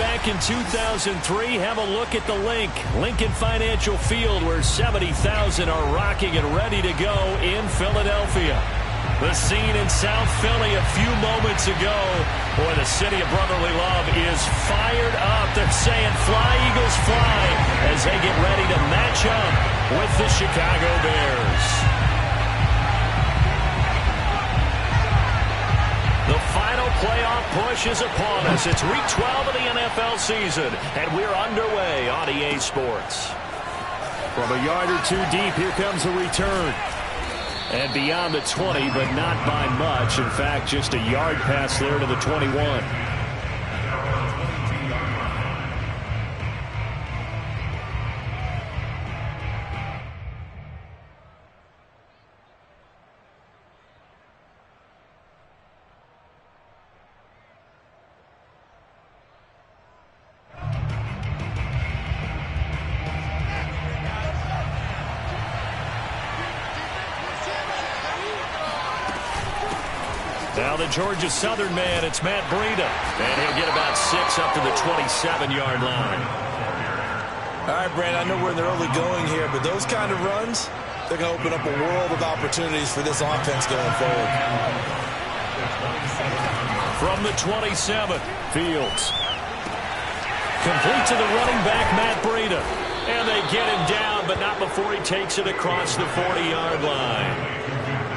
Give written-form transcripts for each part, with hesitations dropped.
back in 2003, have a look at the link. Lincoln Financial Field, where 70,000 are rocking and ready to go in Philadelphia. The scene in South Philly a few moments ago. Boy, the city of brotherly love is fired up. They're saying fly, Eagles, fly, as they get ready to match up with the Chicago Bears. The final playoff push is upon us. It's week 12 of the NFL season, and we're underway on EA Sports. From a yard or two deep, here comes a return. And beyond the 20, but not by much. In fact, just a yard pass there to the 21. Now the Georgia Southern man, it's Matt Breida. And he'll get about 6 up to the 27-yard line. All right, Brandon, I know we're in the early going here, but those kind of runs, they're going to open up a world of opportunities for this offense going forward. From the 27, Fields. Complete to the running back, Matt Breida. And they get him down, but not before he takes it across the 40-yard line.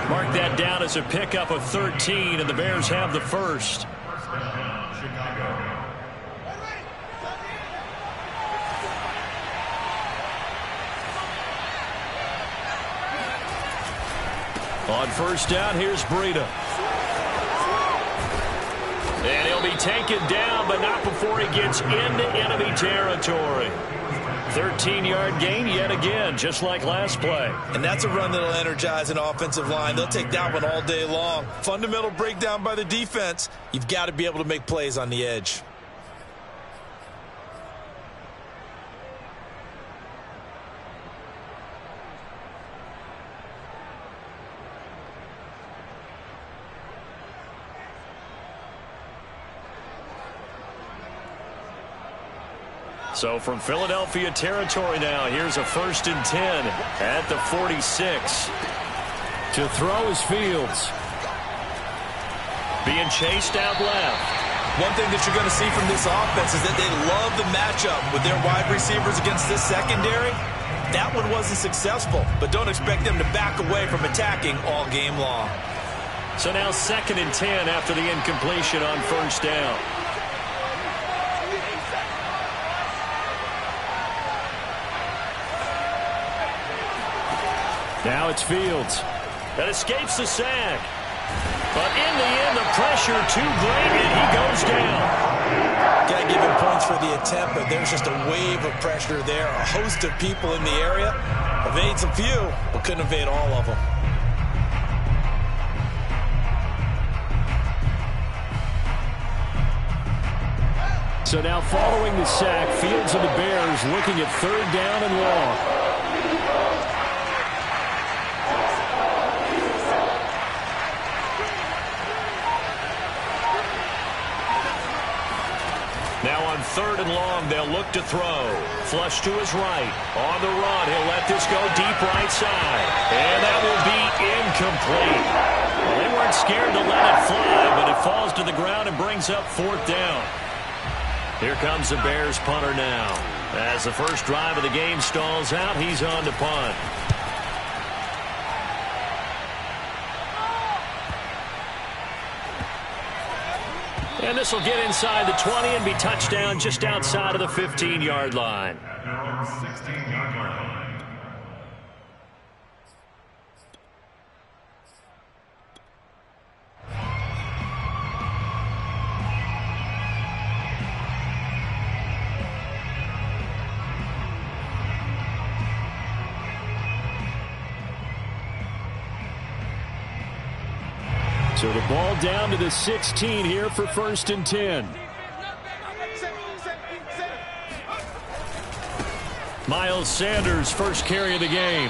Mark that down as a pickup of 13, and the Bears have the first. On first down, here's Breida. And he'll be taken down, but not before he gets into enemy territory. 13-yard gain yet again, just like last play. And that's a run that'll energize an offensive line. They'll take that one all day long. Fundamental breakdown by the defense. You've got to be able to make plays on the edge. So from Philadelphia territory now, here's a 1st and 10 at the 46. To throw is Fields. Being chased out left. One thing that you're going to see from this offense is that they love the matchup with their wide receivers against this secondary. That one wasn't successful, but don't expect them to back away from attacking all game long. So now 2nd and 10 after the incompletion on first down. Now it's Fields. That escapes the sack. But in the end, the pressure too great, and he goes down. Got to give him points for the attempt, but there's just a wave of pressure there. A host of people in the area. Evades a few, but couldn't evade all of them. So now following the sack, Fields and the Bears looking at 3rd down and long. Now on 3rd and long, they'll look to throw. Flush to his right. On the run, he'll let this go deep right side. And that will be incomplete. Well, they weren't scared to let it fly, but it falls to the ground and brings up 4th down. Here comes the Bears punter now. As the first drive of the game stalls out, he's on to punt. And this will get inside the 20 and be touchdown just outside of the 15-yard line. 16-yard line. So the ball down to the 16 here for 1st and 10. Miles Sanders, first carry of the game.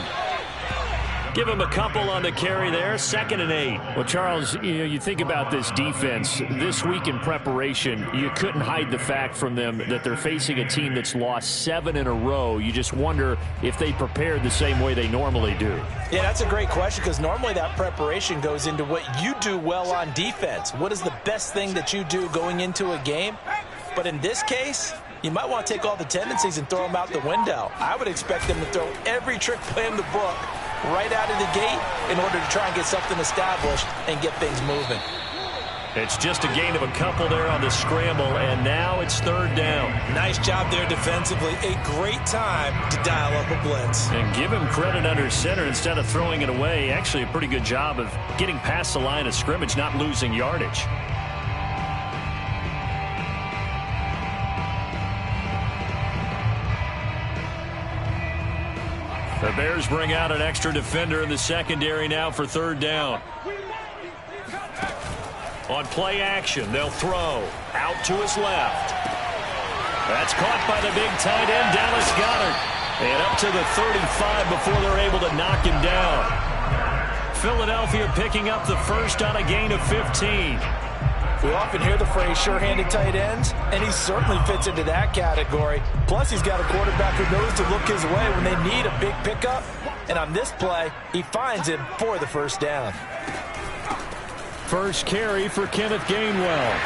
Give him a couple on the carry there, 2nd and 8. Well, Charles, you think about this defense. This week in preparation, you couldn't hide the fact from them that they're facing a team that's lost 7 in a row. You just wonder if they prepared the same way they normally do. Yeah, that's a great question because normally that preparation goes into what you do well on defense. What is the best thing that you do going into a game? But in this case, you might want to take all the tendencies and throw them out the window. I would expect them to throw every trick play in the book right out of the gate in order to try and get something established and get things moving. It's just a gain of a couple there on the scramble, and now it's 3rd down. Nice job there defensively. A great time to dial up a blitz. And give him credit under center instead of throwing it away. Actually, a pretty good job of getting past the line of scrimmage, not losing yardage. The Bears bring out an extra defender in the secondary now for 3rd down. On play action, they'll throw out to his left. That's caught by the big tight end, Dallas Goedert. And up to the 35 before they're able to knock him down. Philadelphia picking up the first on a gain of 15. We often hear the phrase sure-handed tight ends, and he certainly fits into that category. Plus, he's got a quarterback who knows to look his way when they need a big pickup. And on this play, he finds him for the first down. First carry for Kenneth Gainwell.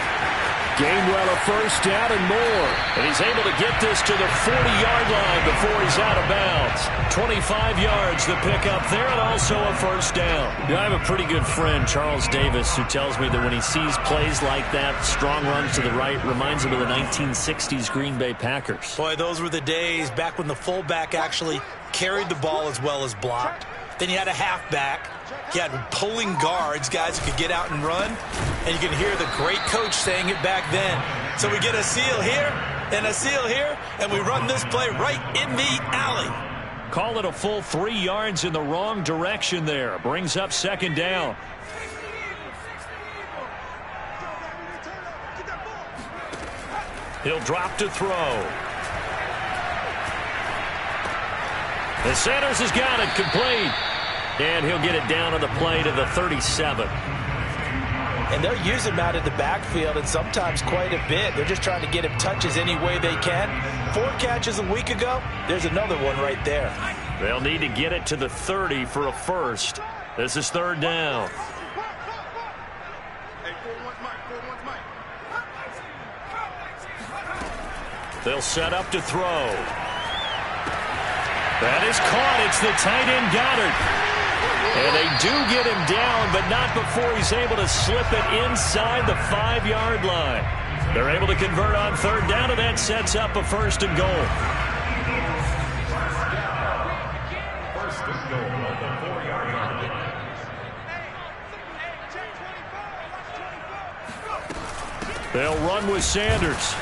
Gainwell a first down and more. And he's able to get this to the 40-yard line before he's out of bounds. 25 yards the pickup there, and also a first down. I have a pretty good friend, Charles Davis, who tells me that when he sees plays like that, strong runs to the right, reminds him of the 1960s Green Bay Packers. Boy, those were the days back when the fullback actually carried the ball as well as blocked. Then you had a halfback. You had pulling guards, guys who could get out and run. And you can hear the great coach saying it back then. So we get a seal here and a seal here, and we run this play right in the alley. Call it a full 3 yards in the wrong direction there. Brings up 2nd down. He'll drop to throw. And Sanders has got it complete. And he'll get it down on the play to the 37. And they'll use him out of the backfield, and sometimes quite a bit. They're just trying to get him touches any way they can. 4 catches a week ago. There's another one right there. They'll need to get it to the 30 for a first. This is 3rd down. They'll set up to throw. That is caught. It's the tight end Goddard. And they do get him down, but not before he's able to slip it inside the 5-yard line. They're able to convert on 3rd down, and that sets up a 1st and goal. First and goal at the 4-yard line. They'll run with Sanders.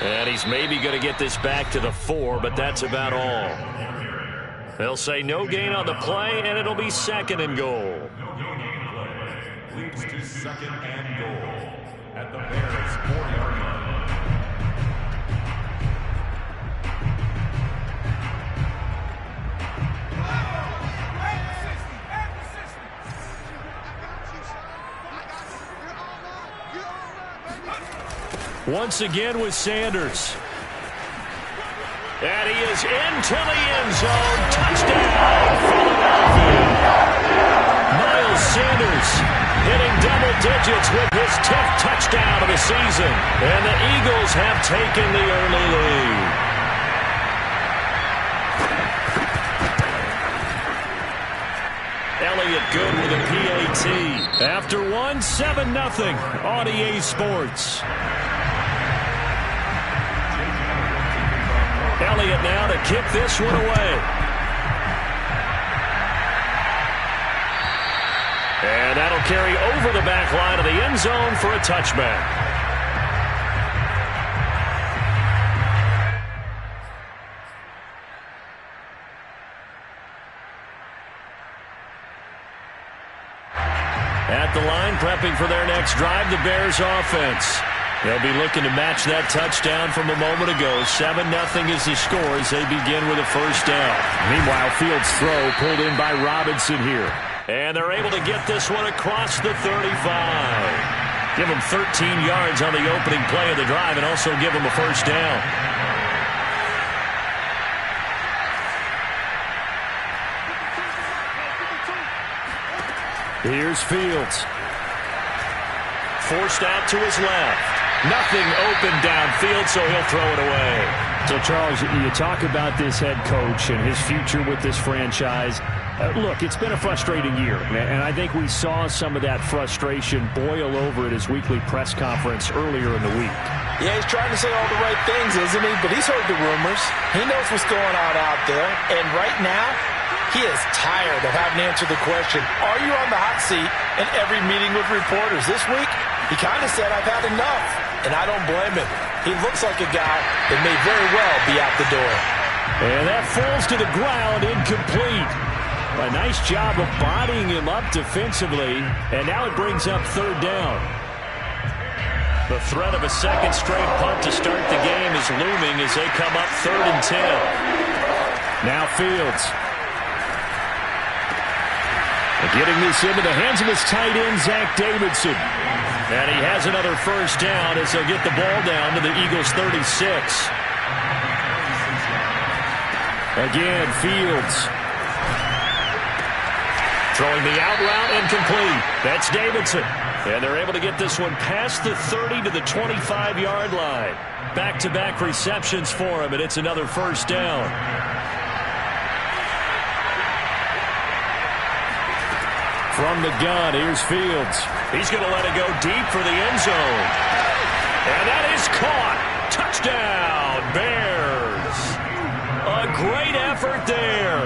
And he's maybe going to get this back to the 4, but that's about all. They'll say no gain on the play, and it'll be 2nd and goal. No gain on the play. Leads to 2nd and goal at the Bears' 4-yard line. Once again with Sanders. And he is into the end zone. Touchdown, Philadelphia. Miles Sanders hitting double digits with his 10th touchdown of the season. And the Eagles have taken the early lead. Elliott good with a PAT. After one, 7-0 on EA Sports. Elliott now to kick this one away. And that'll carry over the back line of the end zone for a touchback. At the line, prepping for their next drive, the Bears offense. They'll be looking to match that touchdown from a moment ago. 7-0 is the score as they begin with a first down. Meanwhile, Fields' throw pulled in by Robinson here. And they're able to get this one across the 35. Give them 13 yards on the opening play of the drive and also give them a first down. Here's Fields. Forced out to his left. Nothing open downfield, so he'll throw it away. So, Charles, you talk about this head coach and his future with this franchise. Look, it's been a frustrating year, and I think we saw some of that frustration boil over at his weekly press conference earlier in the week. Yeah, he's trying to say all the right things, isn't he? But he's heard the rumors. He knows what's going on out there. And right now, he is tired of having to answer the question, are you on the hot seat in every meeting with reporters? This week, he kind of said, I've had enough. And I don't blame him. He looks like a guy that may very well be out the door. And that falls to the ground, incomplete. A nice job of bodying him up defensively, and now it brings up third down. The threat of a second straight punt to start the game is looming as they come up 3rd and 10. Now Fields. Getting this into the hands of his tight end, Zach Davidson. And he has another first down as they'll get the ball down to the Eagles' 36. Again, Fields. Throwing the out route incomplete. That's Davidson. And they're able to get this one past the 30 to the 25-yard line. Back-to-back receptions for him, and it's another first down. From the gun, here's Fields. He's going to let it go deep for the end zone. And that is caught. Touchdown, Bears. A great effort there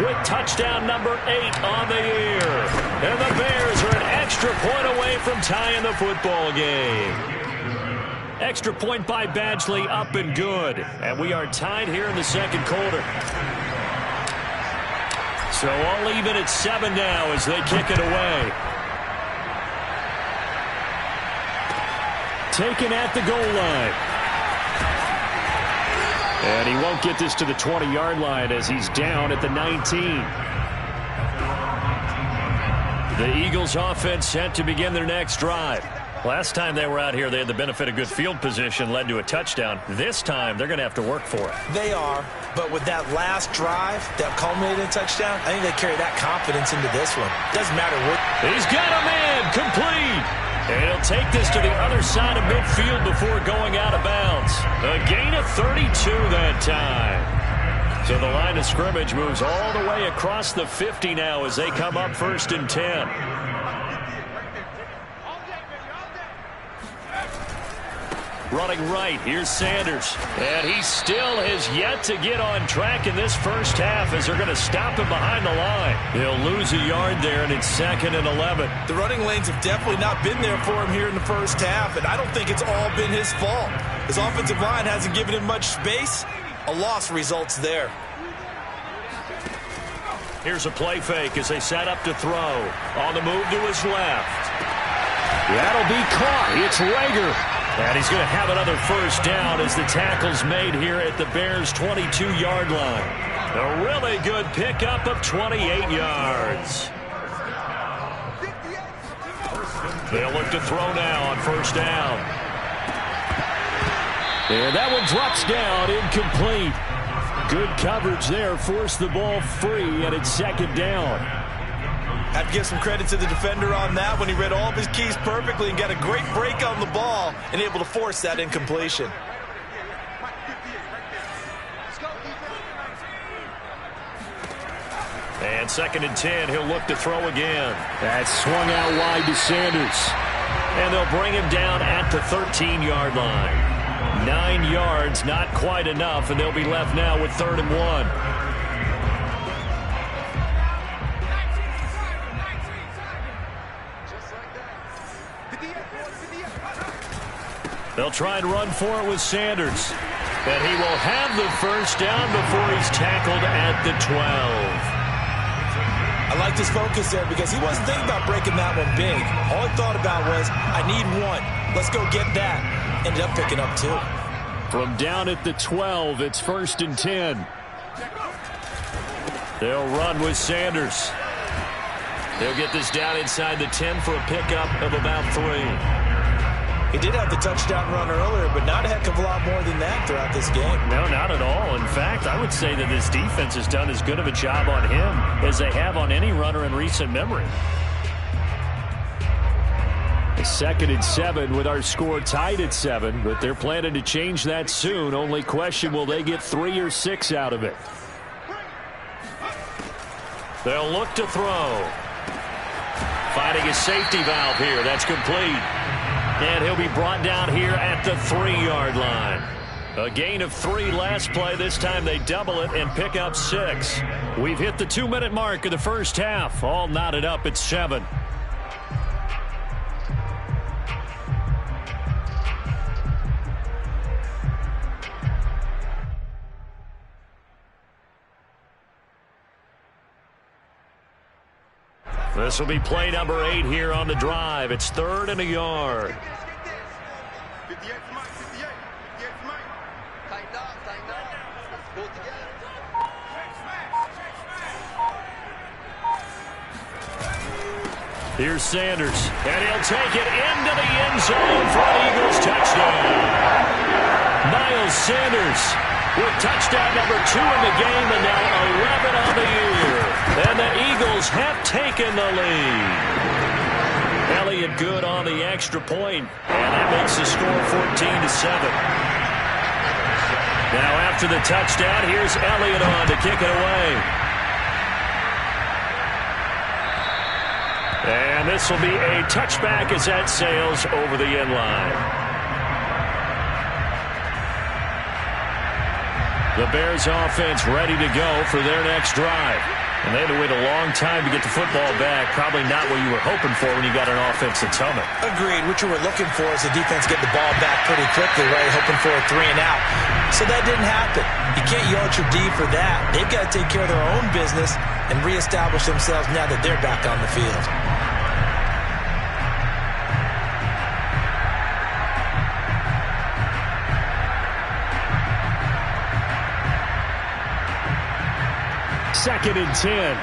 with touchdown number 8 on the year. And the Bears are an extra point away from tying the football game. Extra point by Badgley, up and good. And we are tied here in the second quarter. So all even at 7 now as they kick it away. Taken at the goal line. And he won't get this to the 20-yard line as he's down at the 19. The Eagles offense set to begin their next drive. Last time they were out here, they had the benefit of good field position, led to a touchdown. This time, they're going to have to work for it. They are, but with that last drive that culminated in a touchdown, I think they carry that confidence into this one. Doesn't matter what. He's got a man, complete. And he'll take this to the other side of midfield before going out of bounds. A gain of 32 that time. So the line of scrimmage moves all the way across the 50 now as they come up 1st and 10. Running right, here's Sanders. And he still has yet to get on track in this first half as they're going to stop him behind the line. They'll lose a yard there, and it's 2nd and 11. The running lanes have definitely not been there for him here in the first half, and I don't think it's all been his fault. His offensive line hasn't given him much space. A loss results there. Here's a play fake as they set up to throw. On the move to his left. That'll be caught. It's Rager. And he's going to have another first down as the tackle's made here at the Bears' 22-yard line. A really good pickup of 28 yards. They'll look to throw now on first down. And that one drops down, incomplete. Good coverage there, forced the ball free, and it's 2nd down. Have to give some credit to the defender on that when he read all of his keys perfectly and got a great break on the ball and able to force that incompletion. And 2nd and 10, he'll look to throw again. That swung out wide to Sanders. And they'll bring him down at the 13-yard line. 9 yards, not quite enough, and they'll be left now with 3rd and 1. They'll try and run for it with Sanders. But he will have the first down before he's tackled at the 12. I liked his focus there because he wasn't thinking about breaking that one big. All he thought about was, I need one. let's go get that. Ended up picking up 2. From down at the 12, it's 1st and 10. They'll run with Sanders. They'll get this down inside the 10 for a pickup of about 3. He did have the touchdown run earlier, but not a heck of a lot more than that throughout this game. No, not at all. In fact, I would say that this defense has done as good of a job on him as they have on any runner in recent memory. 2nd and 7 with our score tied at 7, but they're planning to change that soon. Only question, will they get 3 or 6 out of it? They'll look to throw. Finding a safety valve here. That's complete. And he'll be brought down here at the 3-yard line. A gain of 3 last play. This time they double it and pick up 6. We've hit the 2-minute mark of the first half. All knotted up at 7. This will be play number 8 here on the drive. It's 3rd and a yard. Here's Sanders, and he'll take it into the end zone for an Eagles touchdown. Miles Sanders with touchdown number 2 in the game, and now 11 on the year. And the Eagles have taken the lead. Elliott good on the extra point, and that makes the score 14-7. Now after the touchdown, here's Elliott on to kick it away. And this will be a touchback as that sails over the end line. The Bears offense ready to go for their next drive. And they had to wait a long time to get the football back. Probably not what you were hoping for when you got an offense that's humming. Agreed. What you were looking for is the defense get the ball back pretty quickly, right? Hoping for a 3 and out. So that didn't happen. You can't yell at your D for that. They've got to take care of their own business and reestablish themselves now that they're back on the field. Second and 10.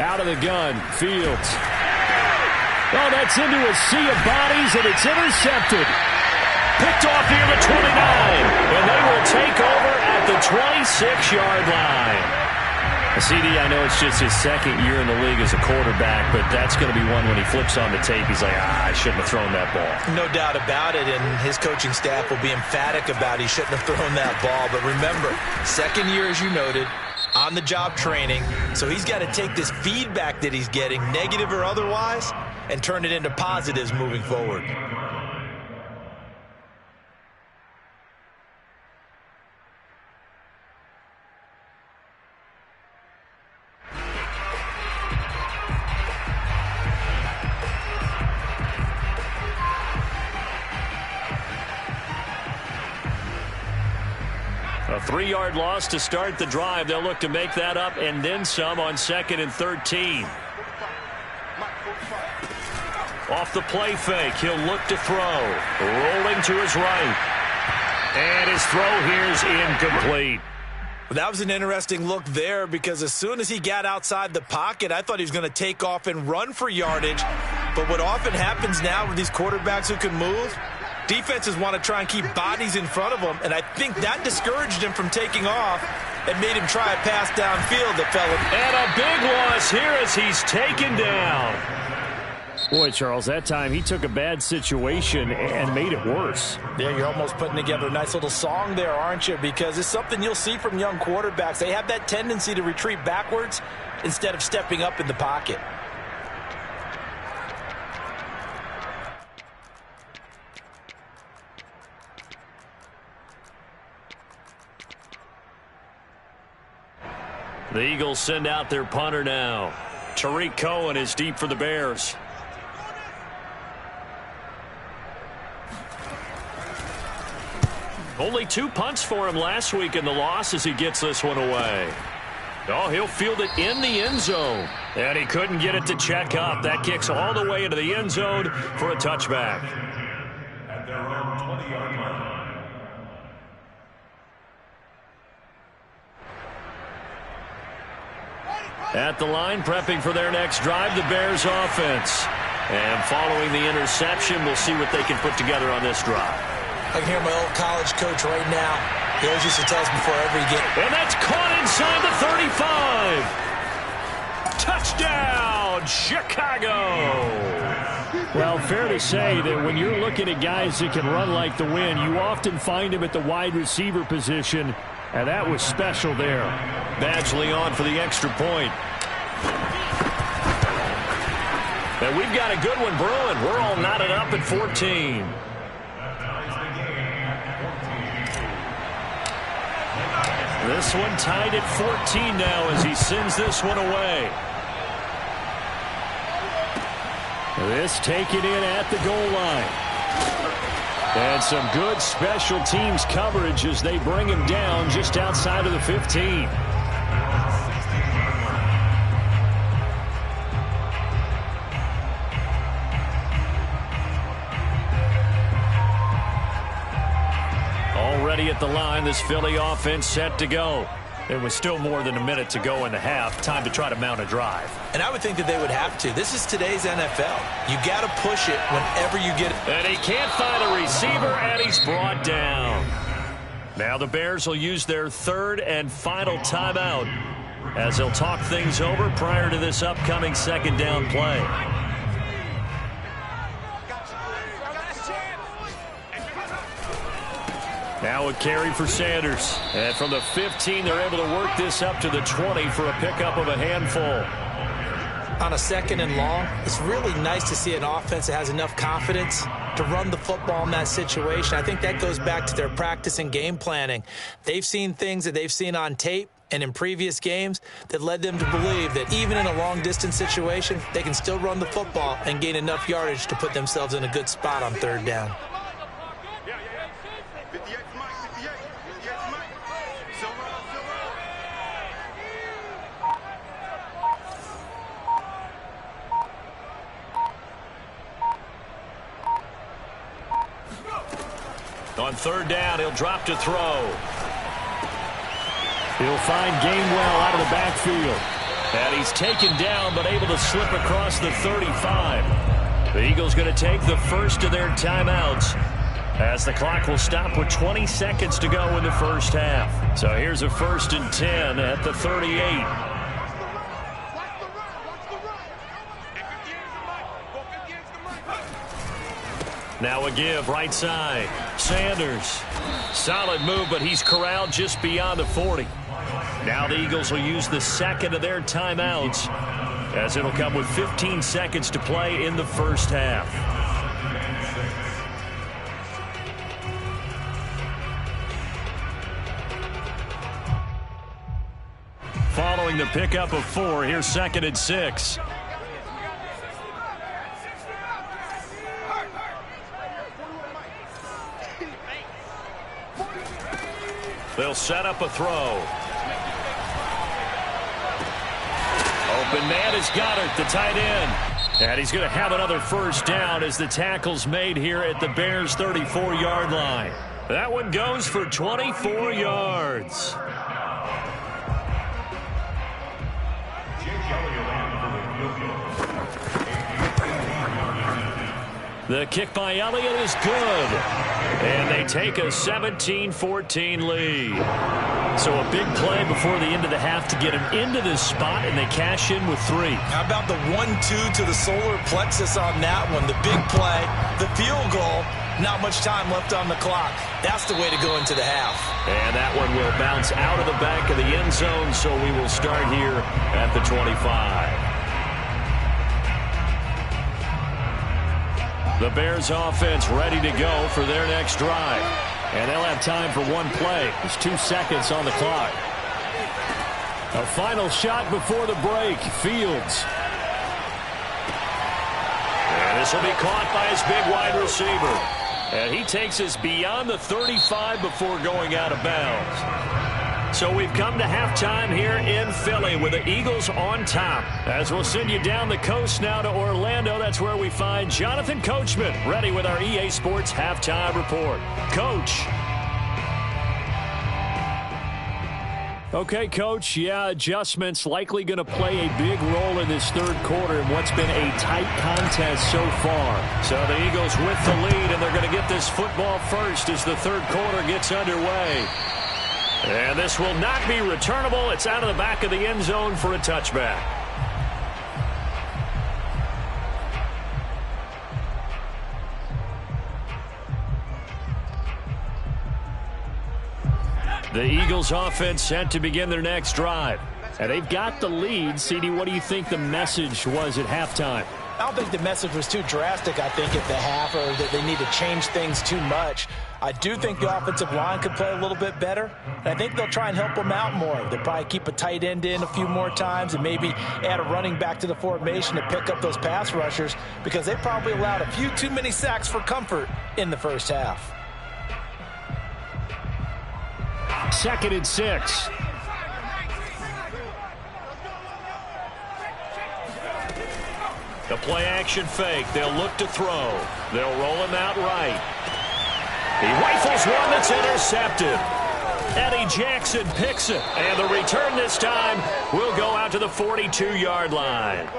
Out of the gun, Fields. Oh, that's into a sea of bodies, and it's intercepted. Picked off near the 29, and they will take over at the 26-yard line. CD, I know it's just his 2nd year in the league as a quarterback, but that's going to be one when he flips on the tape. He's like, I shouldn't have thrown that ball. No doubt about it, and his coaching staff will be emphatic about he shouldn't have thrown that ball. But remember, 2nd year, as you noted, on-the-job training, so he's got to take this feedback that he's getting, negative or otherwise, and turn it into positives moving forward. A 3-yard loss to start the drive. They'll look to make that up and then some on 2nd and 13. Off the play fake, he'll look to throw. Rolling to his right. And his throw here is incomplete. Well, that was an interesting look there because as soon as he got outside the pocket, I thought he was going to take off and run for yardage. But what often happens now with these quarterbacks who can move, defenses want to try and keep bodies in front of them, and I think that discouraged him from taking off and made him try a pass downfield that fell. And a big loss here as he's taken down. Boy, Charles, that time he took a bad situation and made it worse. Yeah, you're almost putting together a nice little song there, aren't you? Because it's something you'll see from young quarterbacks. They have that tendency to retreat backwards instead of stepping up in the pocket. The Eagles send out their punter now. Tariq Cohen is deep for the Bears. Only 2 punts for him last week in the loss as he gets this one away. Oh, he'll field it in the end zone. And he couldn't get it to check up. That kicks all the way into the end zone for a touchback. At their own 20-yard line. At the line, prepping for their next drive, the Bears offense. And following the interception, we'll see what they can put together on this drive. I can hear my old college coach right now. He always used to tell us before every game. And that's caught inside the 35. Touchdown, Chicago. Well, fair to say that when you're looking at guys that can run like the wind, you often find them at the wide receiver position, and that was special there. Badgley on for the extra point. And we've got a good one brewing. We're all knotted up at 14. This one tied at 14 now as he sends this one away. This taken in at the goal line. And some good special teams coverage as they bring him down just outside of the 15. Already at the line, this Philly offense set to go. There was still more than a minute to go in the half. Time to try to mount a drive. And I would think that they would have to. This is today's NFL. You got to push it whenever you get it. And he can't find a receiver, and he's brought down. Now the Bears will use their third and final timeout as they'll talk things over prior to this upcoming second down play. Now a carry for Sanders. And from the 15, they're able to work this up to the 20 for a pickup of a handful. On a second and long, it's really nice to see an offense that has enough confidence to run the football in that situation. I think that goes back to their practice and game planning. They've seen things that they've seen on tape and in previous games that led them to believe that even in a long-distance situation, they can still run the football and gain enough yardage to put themselves in a good spot on third down. On third down, he'll drop to throw. He'll find Gainwell out of the backfield. And he's taken down, but able to slip across the 35. The Eagles going to take the first of their timeouts as the clock will stop with 20 seconds to go in the first half. So here's a 1st and 10 at the 38. Now a give, right side. Sanders. Solid move, but he's corralled just beyond the 40. Now the Eagles will use the second of their timeouts as it'll come with 15 seconds to play in the first half. Following the pickup of 4, here's 2nd and 6. They'll set up a throw. Open man is Goddard, the tight end. And he's going to have another first down as the tackle's made here at the Bears' 34-yard line. That one goes for 24 yards. The kick by Elliott is good. And they take a 17-14 lead. So a big play before the end of the half to get him into this spot, and they cash in with 3. How about the 1-2 to the solar plexus on that one? The big play, the field goal, not much time left on the clock. That's the way to go into the half. And that one will bounce out of the back of the end zone, so we will start here at the 25. The Bears offense ready to go for their next drive. And they'll have time for one play. There's 2 seconds on the clock. A final shot before the break. Fields. And this will be caught by his big wide receiver. And he takes us beyond the 35 before going out of bounds. So we've come to halftime here in Philly with the Eagles on top. As we'll send you down the coast now to Orlando, that's where we find Jonathan Coachman ready with our EA Sports halftime report. Coach. Okay, Coach, adjustments likely going to play a big role in this third quarter in what's been a tight contest so far. So the Eagles with the lead, and they're going to get this football first as the third quarter gets underway. And this will not be returnable. It's out of the back of the end zone for a touchback. The Eagles offense set to begin their next drive. And they've got the lead. CD, what do you think the message was at halftime? I don't think the message was too drastic, I think, at the half, or that they need to change things too much. I do think the offensive line could play a little bit better, and I think they'll try and help them out more. They'll probably keep a tight end in a few more times and maybe add a running back to the formation to pick up those pass rushers, because they probably allowed a few too many sacks for comfort in the first half. 2nd and 6. The play action fake. They'll look to throw. They'll roll him out right. He rifles one that's intercepted. Eddie Jackson picks it. And the return this time will go out to the 42-yard line.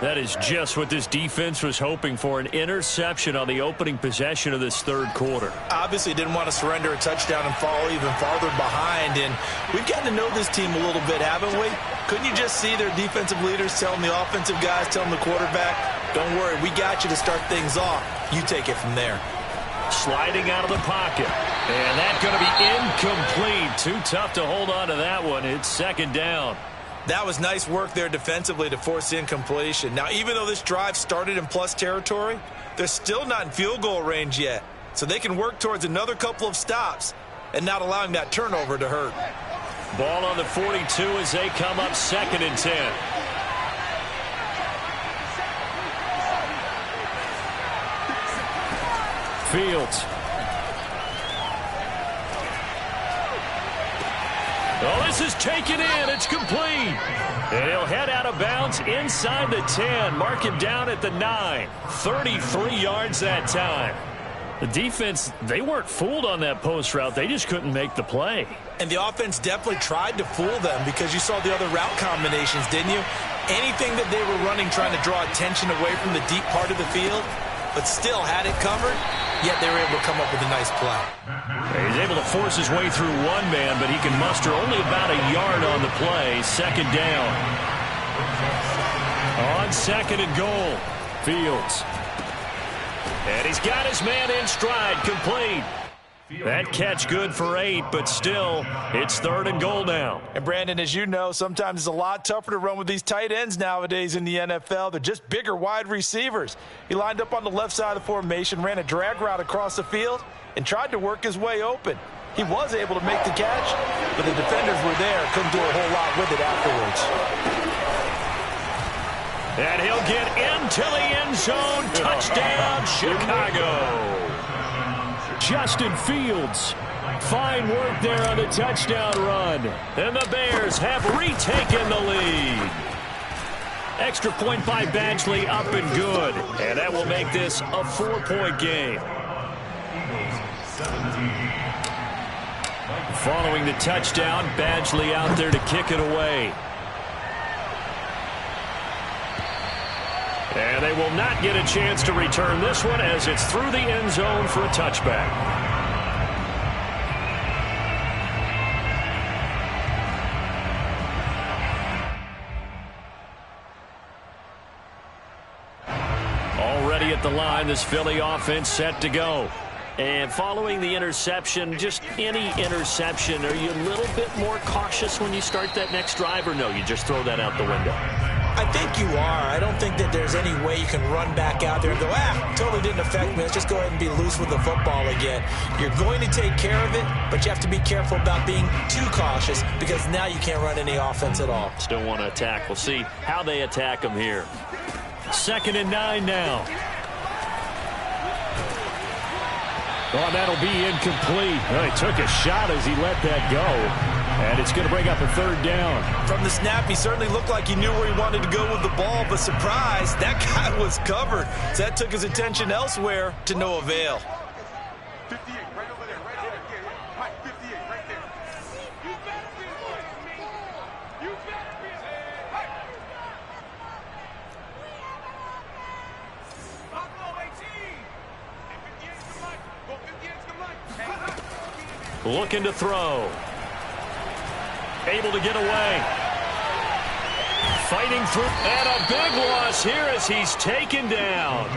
That is just what this defense was hoping for, an interception on the opening possession of this third quarter. Obviously didn't want to surrender a touchdown and fall even farther behind, and we've gotten to know this team a little bit, haven't we? Couldn't you just see their defensive leaders telling the offensive guys, telling the quarterback, don't worry, we got you to start things off. You take it from there. Sliding out of the pocket. And that's going to be incomplete. Too tough to hold on to that one. It's 2nd down. That was nice work there defensively to force incompletion. Now, even though this drive started in plus territory, they're still not in field goal range yet. So they can work towards another couple of stops and not allowing that turnover to hurt. Ball on the 42 as they come up 2nd and 10. Fields. Oh, this is taken in. It's complete. And he'll head out of bounds inside the 10. Mark him down at the 9. 33 yards that time. The defense, they weren't fooled on that post route. They just couldn't make the play. And the offense definitely tried to fool them because you saw the other route combinations, didn't you? Anything that they were running trying to draw attention away from the deep part of the field, but still had it covered, yet they were able to come up with a nice play. He's able to force his way through one man, but he can muster only about a yard on the play. 2nd down. On 2nd and goal, Fields. And he's got his man in stride, complete. That catch good for 8, but still, it's 3rd and goal now. And Brandon, as you know, sometimes it's a lot tougher to run with these tight ends nowadays in the NFL. They're just bigger wide receivers. He lined up on the left side of the formation, ran a drag route across the field, and tried to work his way open. He was able to make the catch, but the defenders were there, couldn't do a whole lot with it afterwards. And he'll get into the end zone. Touchdown, Chicago. Justin Fields. Fine work there on the touchdown run. And the Bears have retaken the lead. Extra point by Badgley, up and good. And that will make this a 4-point game. Following the touchdown, Badgley out there to kick it away. And they will not get a chance to return this one as it's through the end zone for a touchback. Already at the line, this Philly offense set to go. And following the interception, just any interception, are you a little bit more cautious when you start that next drive, or no, you just throw that out the window? I think you are. I don't think that there's any way you can run back out there and go, totally didn't affect me. Let's just go ahead and be loose with the football again. You're going to take care of it, but you have to be careful about being too cautious because now you can't run any offense at all. Still want to attack. We'll see how they attack them here. 2nd and 9 now. Oh, that'll be incomplete. Well, he took a shot as he let that go. And it's going to bring up a third down. From the snap, he certainly looked like he knew where he wanted to go with the ball, but surprise, that guy was covered. So that took his attention elsewhere to no avail. 58, right over there, right there. Yeah, Mike, 58, right there. You better be there. You better be there. Hey. Buffalo 18. And 58's the Mike. Go 58's the Mike. Hey. Looking to throw. Able to get away. Fighting through. And a big loss here as he's taken down.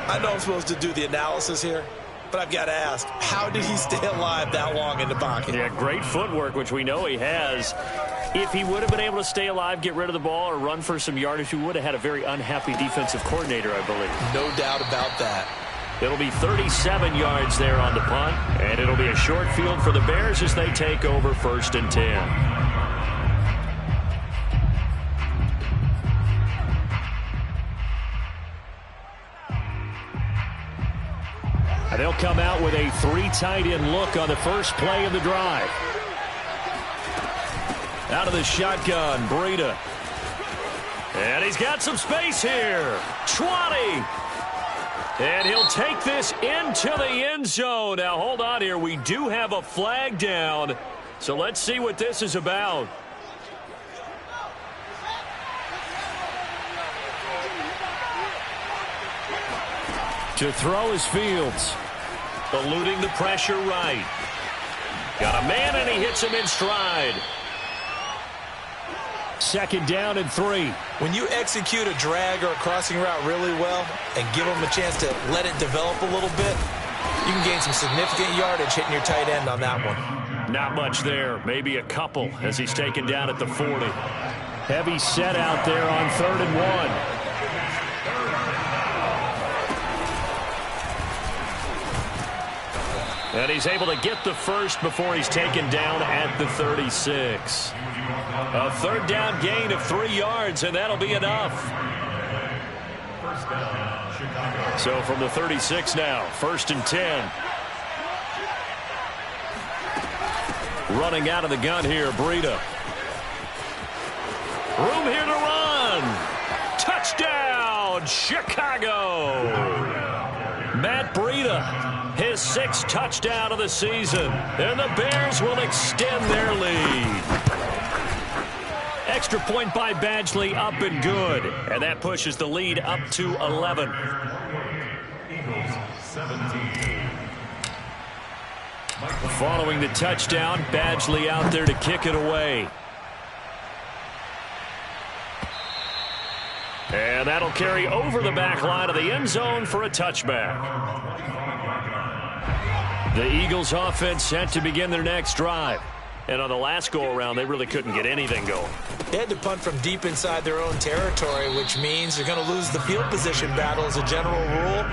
I know I'm supposed to do the analysis here, but I've got to ask, how did he stay alive that long in the pocket? Yeah, great footwork, which we know he has. If he would have been able to stay alive, get rid of the ball, or run for some yardage, we would have had a very unhappy defensive coordinator, I believe. No doubt about that. It'll be 37 yards there on the punt, and it'll be a short field for the Bears as they take over 1st and 10. And they'll come out with a 3 tight end look on the first play of the drive. Out of the shotgun, Breida. And he's got some space here. 20. And he'll take this into the end zone. Now, hold on here. We do have a flag down. So let's see what this is about. To throw is Fields. Eluding the pressure right. Got a man, and he hits him in stride. 2nd down and 3. When you execute a drag or a crossing route really well and give them a chance to let it develop a little bit, you can gain some significant yardage hitting your tight end on that one. Not much there. Maybe a couple as he's taken down at the 40. Heavy set out there on 3rd and 1. And he's able to get the first before he's taken down at the 36. A 3rd down gain of 3 yards, and that'll be enough. So from the 36 now, 1st and 10. Running out of the gun here, Breida. Room here to run. Touchdown, Chicago. Matt Breida, his 6th touchdown of the season. And the Bears will extend their lead. Extra point by Badgley, up and good. And that pushes the lead up to 11. Eagles 17. Following the touchdown, Badgley out there to kick it away. And that'll carry over the back line of the end zone for a touchback. The Eagles offense set to begin their next drive. And on the last go-around, they really couldn't get anything going. They had to punt from deep inside their own territory, which means they're going to lose the field position battle as a general rule.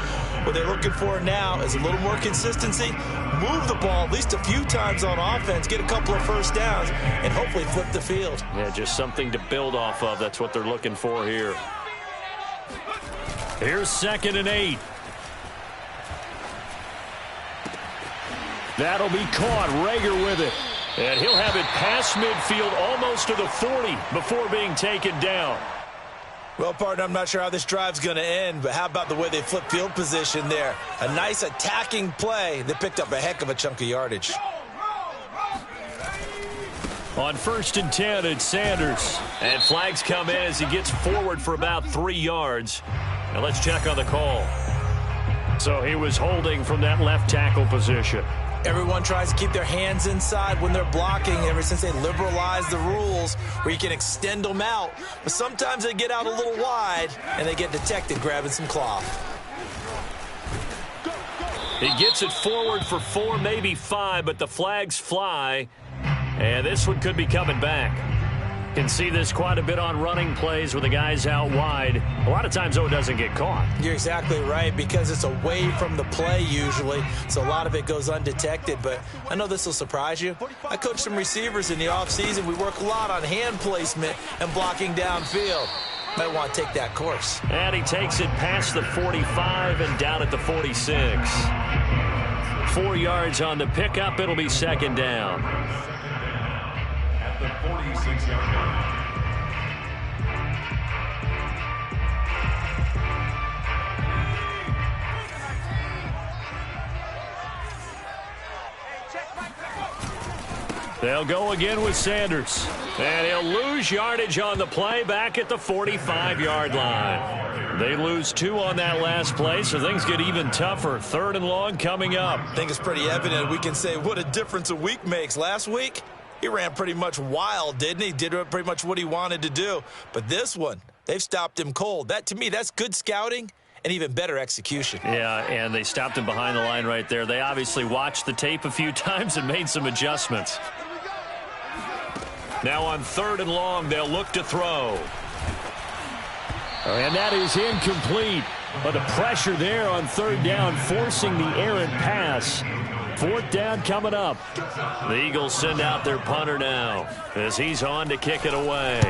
What they're looking for now is a little more consistency, move the ball at least a few times on offense, get a couple of first downs, and hopefully flip the field. Yeah, just something to build off of. That's what they're looking for here. Here's 2nd and 8. That'll be caught. Rager with it. And he'll have it past midfield almost to the 40 before being taken down. Well, partner, I'm not sure how this drive's going to end, but how about the way they flip field position there? A nice attacking play that picked up a heck of a chunk of yardage. On 1st and 10, it's Sanders. And flags come in as he gets forward for about 3 yards. Now let's check on the call. So he was holding from that left tackle position. Everyone tries to keep their hands inside when they're blocking ever since they liberalized the rules where you can extend them out. But sometimes they get out a little wide and they get detected grabbing some cloth. He gets it forward for 4, maybe 5, but the flags fly. And this one could be coming back. Can see this quite a bit on running plays with the guys out wide. A lot of times, though, it doesn't get caught. You're exactly right, because it's away from the play usually, so a lot of it goes undetected. But I know this will surprise you. I coach some receivers in the offseason. We work a lot on hand placement and blocking downfield. Might want to take that course. And he takes it past the 45 and down at the 46. 4 yards on the pickup. It'll be second down. At the 46-yard line. They'll go again with Sanders. And he'll lose yardage on the play back at the 45-yard line. They lose 2 on that last play, so things get even tougher. 3rd and long coming up. I think it's pretty evident. We can say what a difference a week makes. Last week, he ran pretty much wild, didn't he? Did pretty much what he wanted to do. But this one, they've stopped him cold. That, to me, that's good scouting and even better execution. Yeah, and they stopped him behind the line right there. They obviously watched the tape a few times and made some adjustments. Now on 3rd and long, they'll look to throw. And that is incomplete. But the pressure there on 3rd down, forcing the errant pass. 4th down coming up. The Eagles send out their punter now as he's on to kick it away.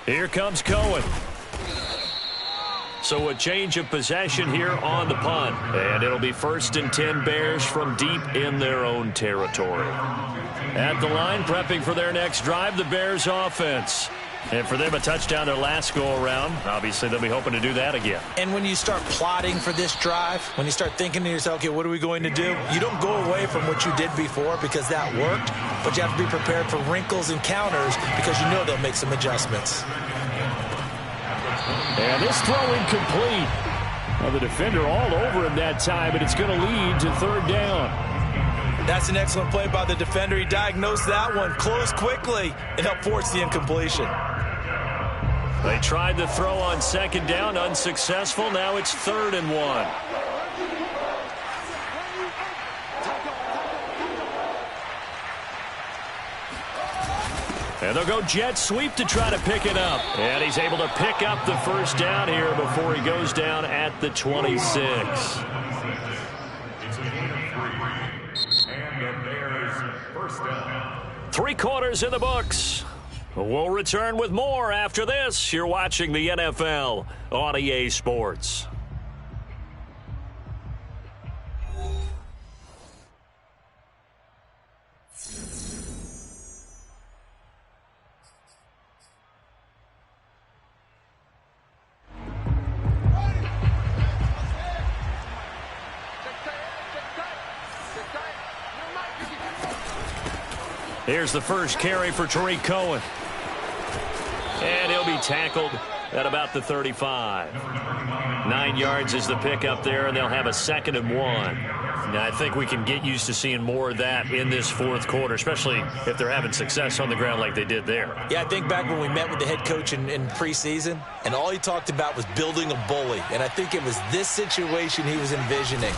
Here comes Cohen. So a change of possession here on the punt. And it'll be 1st and 10 Bears from deep in their own territory. At the line, prepping for their next drive, the Bears offense. And for them, a touchdown their last go-around. Obviously, they'll be hoping to do that again. And when you start plotting for this drive, when you start thinking to yourself, okay, what are we going to do? You don't go away from what you did before because that worked, but you have to be prepared for wrinkles and counters because you know they'll make some adjustments. And this throw incomplete. Well, the defender all over him that time, but it's going to lead to 3rd down. That's an excellent play by the defender. He diagnosed that one, closed quickly, and helped force the incompletion. They tried the throw on 2nd down, unsuccessful. Now it's 3rd and 1. And they'll go jet sweep to try to pick it up. And he's able to pick up the 1st down here before he goes down at the 26. And the Bears first down. 3 quarters in the books. We'll return with more after this. You're watching the NFL on EA Sports. Here's the first carry for Tariq Cohen. And he'll be tackled at about the 35. 9 yards is the pickup there, and they'll have a 2nd and 1. Now, I think we can get used to seeing more of that in this 4th quarter, especially if they're having success on the ground like they did there. Yeah, I think back when we met with the head coach in preseason, and all he talked about was building a bully. And I think it was this situation he was envisioning.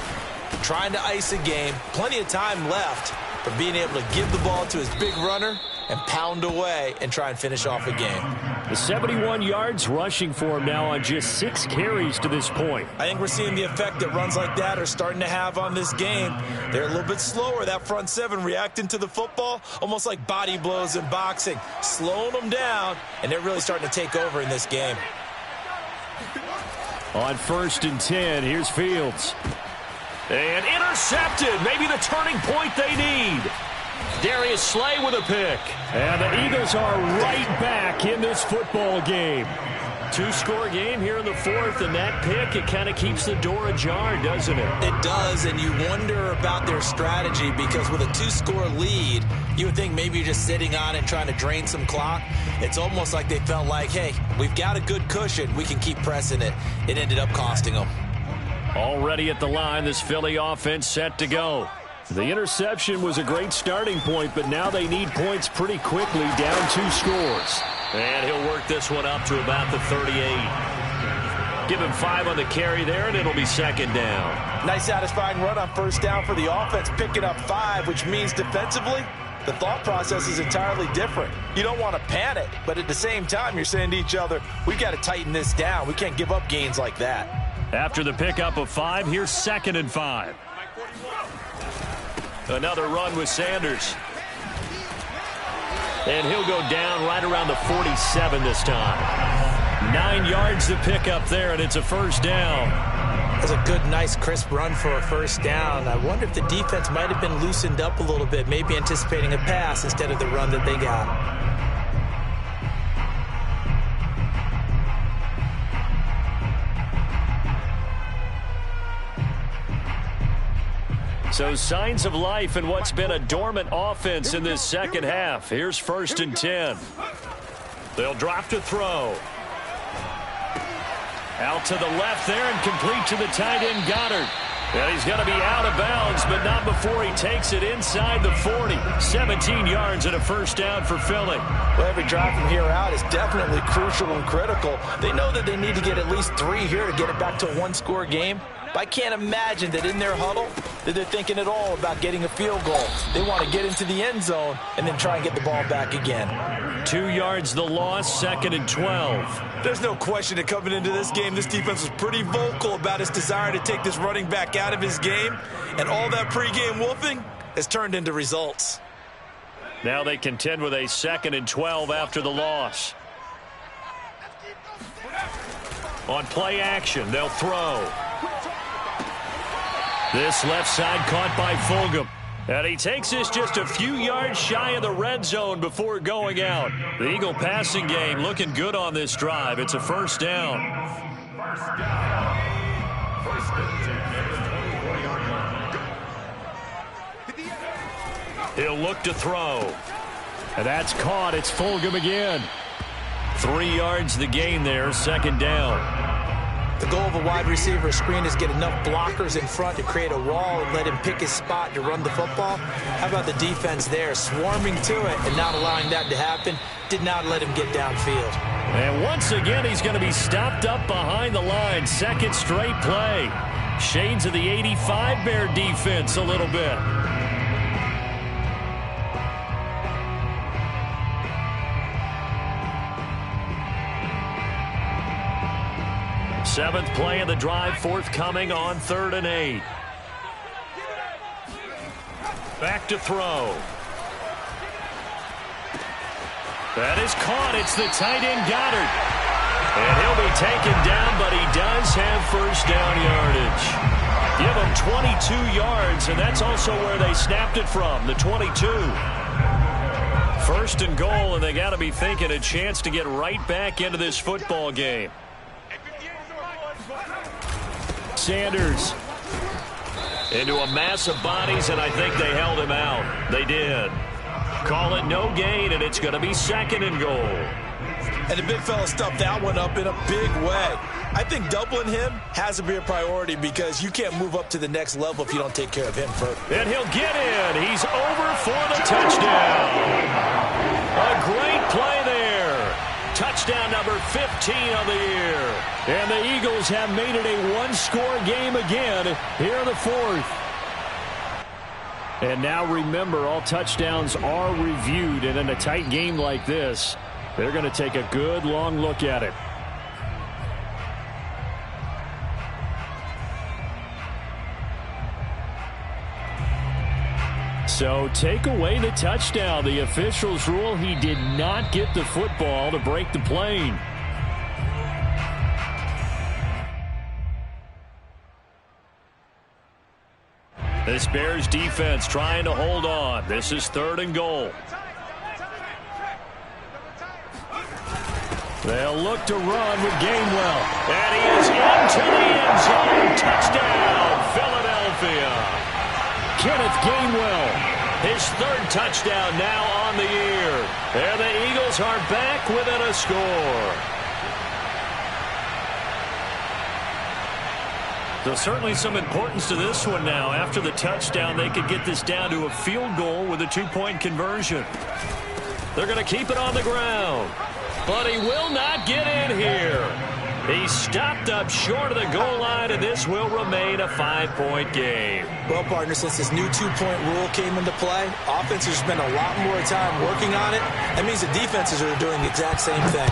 Trying to ice a game, plenty of time left, but being able to give the ball to his big runner and pound away and try and finish off a game. The 71 yards rushing for him now on just 6 carries to this point. I think we're seeing the effect that runs like that are starting to have on this game. They're a little bit slower, that front 7 reacting to the football, almost like body blows in boxing, slowing them down, and they're really starting to take over in this game. On 1st and 10, here's Fields. And intercepted, maybe the turning point they need. Darius Slay with a pick. And the Eagles are right back in this football game. 2-score game here in the 4th, and that pick, it kind of keeps the door ajar, doesn't it? It does, and you wonder about their strategy because with a 2-score lead, you would think maybe you're just sitting on it trying to drain some clock. It's almost like they felt like, hey, we've got a good cushion. We can keep pressing it. It ended up costing them. Already at the line, this Philly offense set to go. The interception was a great starting point, but now they need points pretty quickly, down 2 scores. And he'll work this one up to about the 38. Give him 5 on the carry there, and it'll be 2nd down. Nice satisfying run on 1st down for the offense, picking up 5, which means defensively, the thought process is entirely different. You don't want to panic, but at the same time, you're saying to each other, we've got to tighten this down. We can't give up gains like that. After the pickup of 5, here's 2nd and 5. Another run with Sanders. And he'll go down right around the 47 this time. 9 yards to pick up there, and it's a first down. That's a good, nice, crisp run for a first down. I wonder if the defense might have been loosened up a little bit, maybe anticipating a pass instead of the run that they got. So signs of life in what's been a dormant offense in this second half. Here's 1st and 10. They'll drop to throw. Out to the left there and complete to the tight end Goddard. And he's going to be out of bounds, but not before he takes it inside the 40. 17 yards and a first down for Philly. Well, every drive from here out is definitely crucial and critical. They know that they need to get at least 3 here to get it back to a one-score game. But I can't imagine that in their huddle that they're thinking at all about getting a field goal. They want to get into the end zone and then try and get the ball back again. 2 yards the loss, 2nd and 12. There's no question that coming into this game, this defense was pretty vocal about its desire to take this running back out of his game. And all that pregame wolfing has turned into results. Now they contend with a 2nd and 12 after the loss. On play action, they'll throw. This left side caught by Fulgham. And he takes this just a few yards shy of the red zone before going out. The Eagle passing game looking good on this drive. It's a first down. He'll look to throw. And that's caught. It's Fulgham again. 3 yards the gain there, 2nd down. The goal of a wide receiver screen is get enough blockers in front to create a wall and let him pick his spot to run the football. How about the defense there, swarming to it and not allowing that to happen? Did not let him get downfield. And once again, he's going to be stopped up behind the line. 2nd straight play. Shades of the 85 Bear defense a little bit. Seventh play of the drive forthcoming on 3rd and 8. Back to throw. That is caught. It's the tight end Goddard. And he'll be taken down, but he does have first down yardage. Give him 22 yards, and that's also where they snapped it from, the 22. 1st and goal, and they got to be thinking a chance to get right back into this football game. Sanders into a mass of bodies, and I think they held him out. They did. Call it no gain, and it's going to be 2nd and goal. And the big fella stuffed that one up in a big way. I think doubling him has to be a priority because you can't move up to the next level if you don't take care of him first. And he'll get in. He's over for the touchdown. A great play there. Touchdown number 15 of the year. And the Eagles have made it a one-score game again here in the 4th. And now remember, all touchdowns are reviewed, and in a tight game like this, they're going to take a good long look at it. So take away the touchdown. The officials rule he did not get the football to break the plane. This Bears defense trying to hold on. This is 3rd and goal. They'll look to run with Gainwell. And he is into the end zone. Touchdown, Philadelphia. Kenneth Gainwell, his 3rd touchdown now on the year. And the Eagles are back within a score. So certainly some importance to this one now. After the touchdown, they could get this down to a field goal with a 2-point conversion. They're going to keep it on the ground. But he will not get in here. He's stopped up short of the goal line, and this will remain a 5-point game. Well, partner, since this new 2-point rule came into play, offenses spend a lot more time working on it. That means the defenses are doing the exact same thing.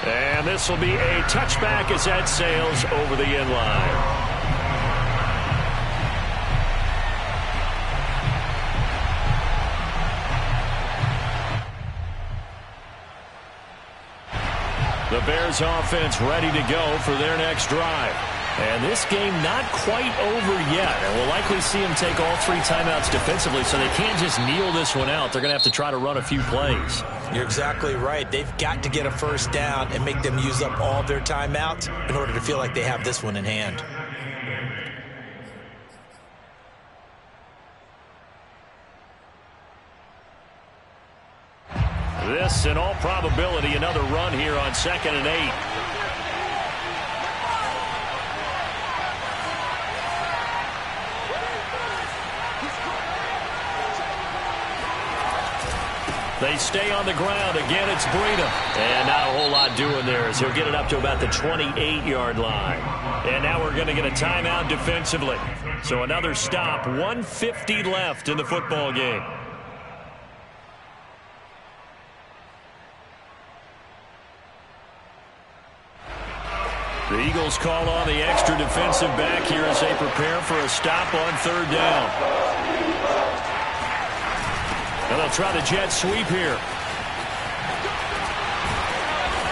And this will be a touchback as that sails over the end line. Bears offense ready to go for their next drive. And this game not quite over yet. And we'll likely see them take all 3 timeouts defensively, so they can't just kneel this one out. They're going to have to try to run a few plays. You're exactly right. They've got to get a first down and make them use up all their timeouts in order to feel like they have this one in hand. This, in all probability, another run here on 2nd and 8. They stay on the ground. Again, it's Breida. And not a whole lot doing there as he'll get it up to about the 28-yard line. And now we're going to get a timeout defensively. So another stop. 1:50 left in the football game. The Eagles call on the extra defensive back here as they prepare for a stop on 3rd down. And they'll try the jet sweep here.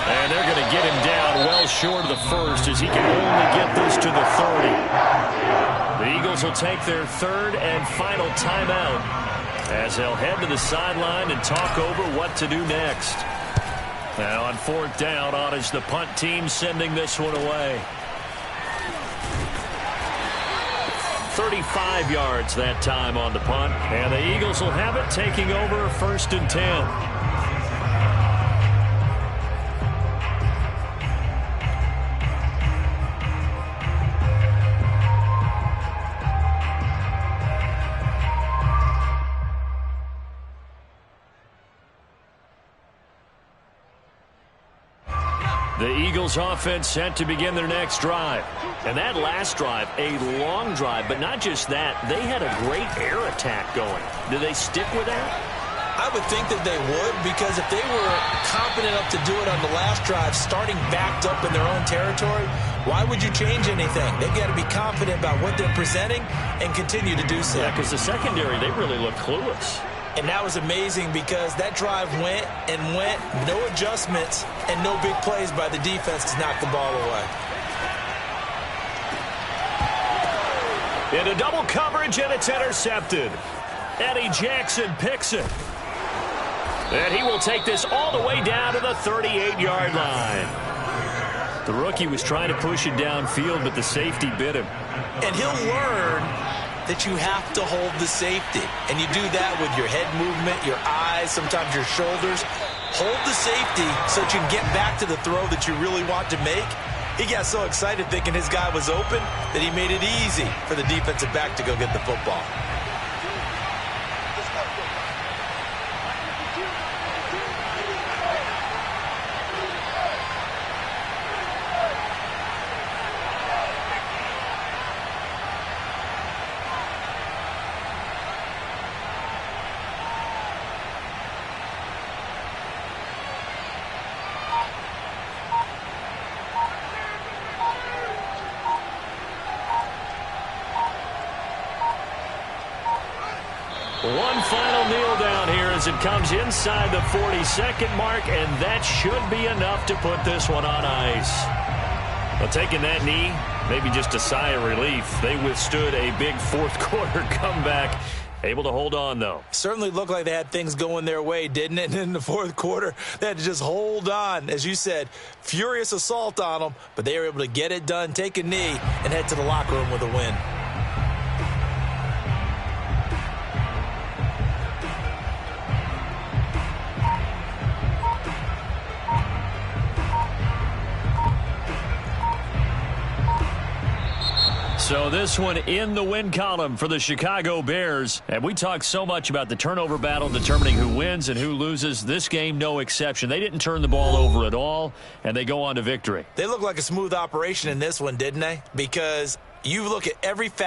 And they're going to get him down well short of the first as he can only get this to the 30. The Eagles will take their 3rd and final timeout as they'll head to the sideline and talk over what to do next. Now on 4th down, on is the punt team sending this one away. 35 yards that time on the punt. And the Eagles will have it, taking over 1st and 10. The Eagles offense set to begin their next drive. And that last drive, a long drive, but not just that. They had a great air attack going. Do they stick with that? I would think that they would, because if they were confident enough to do it on the last drive, starting backed up in their own territory, why would you change anything? They've got to be confident about what they're presenting and continue to do so. Yeah, because the secondary, they really look clueless. And that was amazing because that drive went and went, no adjustments and no big plays by the defense to knock the ball away. Into double coverage, and it's intercepted. Eddie Jackson picks it. And he will take this all the way down to the 38-yard line. The rookie was trying to push it downfield, but the safety bit him. And he'll learn that you have to hold the safety. And you do that with your head movement, your eyes, sometimes your shoulders. Hold the safety so that you can get back to the throw that you really want to make. He got so excited thinking his guy was open that he made it easy for the defensive back to go get the football. One final kneel down here as it comes inside the 42nd mark, and that should be enough to put this one on ice. Well, taking that knee, maybe just a sigh of relief. They withstood a big fourth quarter comeback. Able to hold on, though. Certainly looked like they had things going their way, didn't it? And in the fourth quarter, they had to just hold on. As you said, furious assault on them, but they were able to get it done, take a knee, and head to the locker room with a win. So this one in the win column for the Chicago Bears. And we talked so much about the turnover battle determining who wins and who loses. This game, no exception. They didn't turn the ball over at all, and they go on to victory. They look like a smooth operation in this one, didn't they? Because you look at every